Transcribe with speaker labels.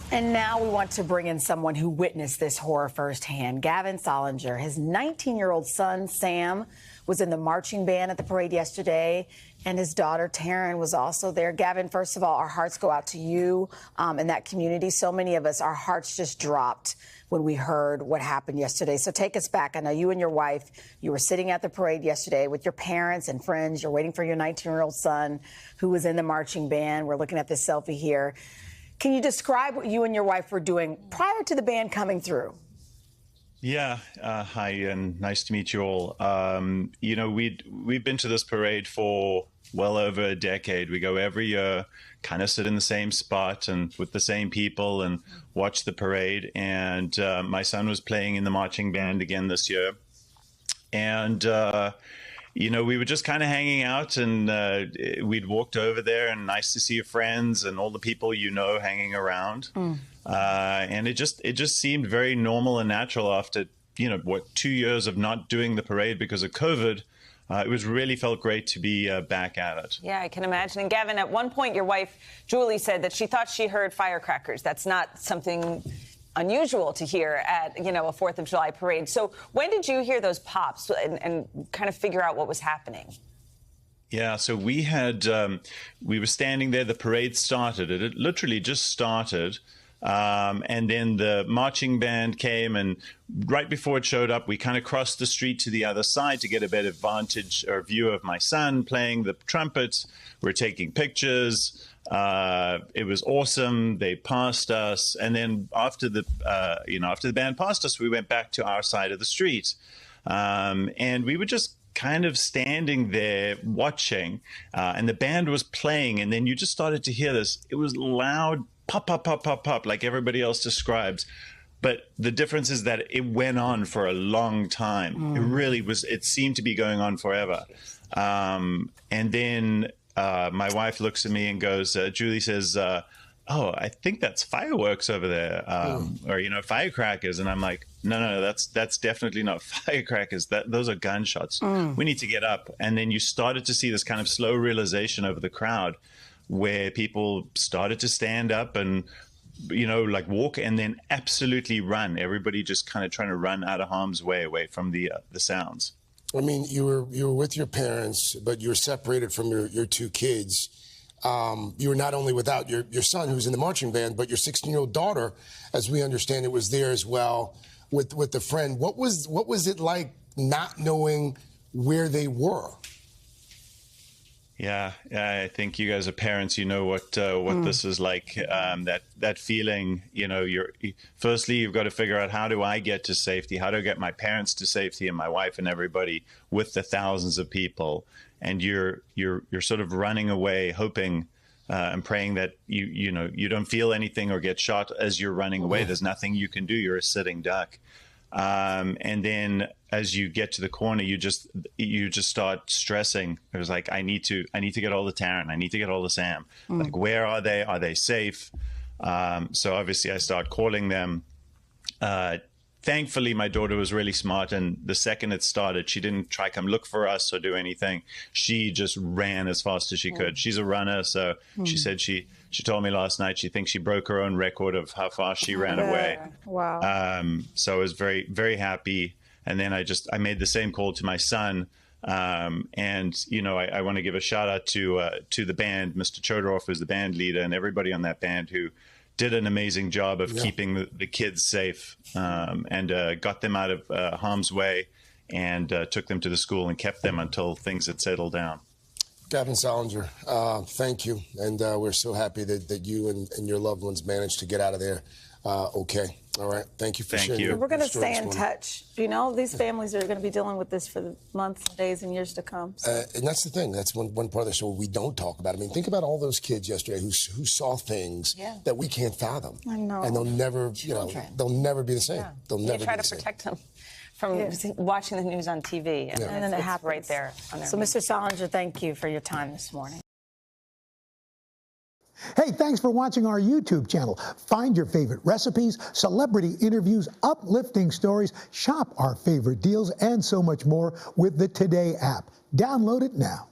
Speaker 1: And now we want to bring in someone who witnessed this horror firsthand. Gavin Sollinger. His 19-year-old son, Sam, was in the marching band at the parade yesterday, and his daughter, Taryn, was also there. Gavin, first of all, our hearts go out to you and that community. So many of us, our hearts just dropped when we heard what happened yesterday. So take us back. I know you and your wife, you were sitting at the parade yesterday with your parents and friends. You're waiting for your 19-year-old son who was in the marching band. We're looking at this selfie here. Can you describe what you and your wife were doing prior to the band coming through?
Speaker 2: Yeah, hi, and nice to meet you all. You know, we've been to this parade for well over a decade. We go every year, kind of sit in the same spot and with the same people and watch the parade. And my son was playing in the marching band again this year. And you know, we were just kind of hanging out, and we'd walked over there, and nice to see your friends and all the people you know hanging around. And it just seemed very normal and natural after, you know, what, 2 years of not doing the parade because of COVID. It was really felt great to be back at it.
Speaker 3: Yeah, I can imagine. And Gavin, at one point, your wife, Julie, said that she thought she heard firecrackers. That's not something unusual to hear at, you know, a 4th of July parade. So when did you hear those pops and kind of figure out what was happening?
Speaker 2: Yeah, so we were standing there, the parade started, it literally just started. And then the marching band came, and right before it showed up, we kind of crossed the street to the other side to get a better vantage or view of my son playing the trumpet. We're taking pictures. It was awesome. They passed us, and then after the band passed us, we went back to our side of the street, and we were just kind of standing there watching, and the band was playing, and then you just started to hear this. It was loud, pop, pop, pop, pop, pop, like everybody else describes. But the difference is that it went on for a long time. It really was. It seemed to be going on forever, and then. My wife looks at me and goes, Julie says, oh, I think that's fireworks over there, or, you know, firecrackers. And I'm like, no, that's definitely not firecrackers. Those are gunshots. We need to get up. And then you started to see this kind of slow realization over the crowd where people started to stand up and, you know, like walk and then absolutely run. Everybody just kind of trying to run out of harm's way away from the sounds.
Speaker 4: I mean, you were with your parents, but you were separated from your two kids. You were not only without your son, who's in the marching band, but your 16-year-old daughter, as we understand it, was there as well with a friend. What was it like not knowing where they were?
Speaker 2: Yeah, I think you guys are parents. You know what this is like. That feeling. You know, firstly you've got to figure out, how do I get to safety? How do I get my parents to safety and my wife and everybody with the thousands of people? And you're sort of running away, hoping and praying that you don't feel anything or get shot as you're running away. There's nothing you can do. You're a sitting duck. And then as you get to the corner, you just start stressing. It was like, I need to get all the Taryn. I need to get all the Sam. Like, where are they? Are they safe? So obviously I start calling them. Thankfully, my daughter was really smart, and the second it started, she didn't try come look for us or do anything. She just ran as fast as she could. She's a runner, so she said she told me last night she thinks she broke her own record of how fast she ran away.
Speaker 1: Wow.
Speaker 2: So I was very, very happy. And then I made the same call to my son. And, you know, I want to give a shout out to the band, Mr. Chodorov, who's the band leader, and everybody on that band who did an amazing job of keeping the kids safe, and got them out of harm's way, and took them to the school and kept them until things had settled down.
Speaker 4: Gavin Sollinger, thank you. And we're so happy that you and your loved ones managed to get out of there okay. All right. Thank you for sharing.
Speaker 2: Thank you.
Speaker 1: We're going to stay in touch. You know, these families are going to be dealing with this for the months, days, and years to come. So.
Speaker 4: And that's the thing. That's one part of the show we don't talk about. I mean, think about all those kids yesterday who saw things that we can't fathom.
Speaker 1: I know.
Speaker 4: And they'll never, they'll never be the same.
Speaker 3: Yeah.
Speaker 4: They'll never be the same.
Speaker 3: You try to protect them from watching the news on TV. And
Speaker 1: then it happens
Speaker 3: right there.
Speaker 1: So, Mr. Sollinger, thank you for your time this morning.
Speaker 5: Hey, thanks for watching our YouTube channel. Find your favorite recipes, celebrity interviews, uplifting stories, shop our favorite deals, and so much more with the Today app. Download it now.